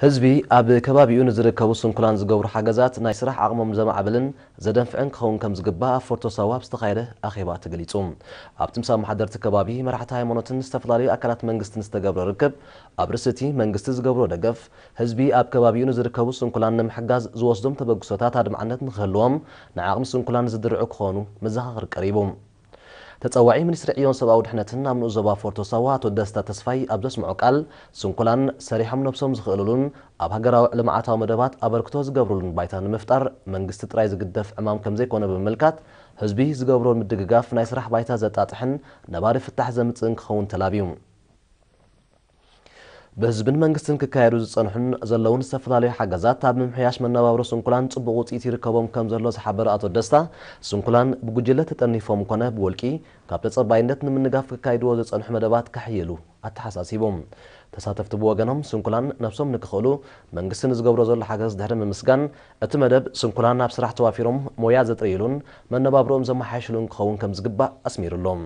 ህዝቢ ኣብ ከባቢኡ ንዝርከቡ ስንኩላን ዝገብሩ ሓገዛት ናይ ስራሕ ዓቕሞም ዘማዕብልን ዘደንፍዕን ክኸውን ከም ዝግባእ ኣብ ፎርቶ ሳዋ ዝተኻየደ ኣኼባ ተገሊጹ። ኣብቲ ምሳብ ማሕደርቲ ከባቢ መራሕቲ ሃይማኖትን ዝተፈላለዩ ኣካላት መንግስትን ዝተገብረ ርክብ ኣብ ርእሲ እቲ መንግስቲ ዝገብሮ ደገፍ ህዝቢ ኣብ ከባቢኡ ንዝርከቡ ስንኩላን ንምሕጋዝ ዝወስዶም ተበግሶታት ኣድማዕነት ንክህልዎም ናይ ዓቕሚ ስንኩላን ዝድርዑ ክኾኑ መዘኻኸሪ ቀሪቡ። ተጸዋዒ ሚኒስትሪ ዕዮን ሰብኣዊ ድሕነትን ኣብ ንዑስ ዞባ ፎርቶ ሳዋ ኣቶ ደስታ ተስፋይ ኣብ ዘስምዖ ቃል ስንኩላን ሰሪሖም ነብሶም ዝኽእሉሉን ኣብ ሃገራዊ ልምዓታዊ መደባት ኣበርክቶ ዝገብሩሉን ባይታ ንምፍጣር መንግስቲ ጥራይ ዝግደፍ ዕማም ከም ዘይኮነ ብምምልካት ህዝቢ ዝገብሮ ምድግጋፍ ናይ ስራሕ ባይታ ዘጣጥሕን ነባሪ ፍታሕ ዘምጽእን ክኸውን ተላብዩ። በህዝብን መንግስትን ክካየዱ ዝጸንሑን ዘለውን ዝተፈላለዩ ሓገዛት ኣብ ምምሕያሽ መነባብሮ ስንኩላን ጽቡቕ ውጽኢት ይርከቦም ከም ዘሎ ዝሓበረ ኣቶ ደስታ ስንኩላን ብጉጅለ ተጠኒፎም ኮነ ብወልቂ ካብ ተጸባይነት ንምንጋፍ ክካይድዎ ዝጸንሑ መደባት ካሕየሉ ኣተሓሳሲቦም። ተሳተፍቲ ብወገኖም ስንኩላን ነብሶም ንክኽእሉ መንግስቲ ንዝገብሮ ዘሎ ሓገዝ ድሕሪ ምምስጋን እቲ መደብ ስንኩላን ናብ ስራሕ ተዋፊሮም ሞያ ዘጥርይሉን መነባብሮኦም ዘመሓይሽሉን ክኸውን ከም ዝግባእ ኣስሚሩሎም።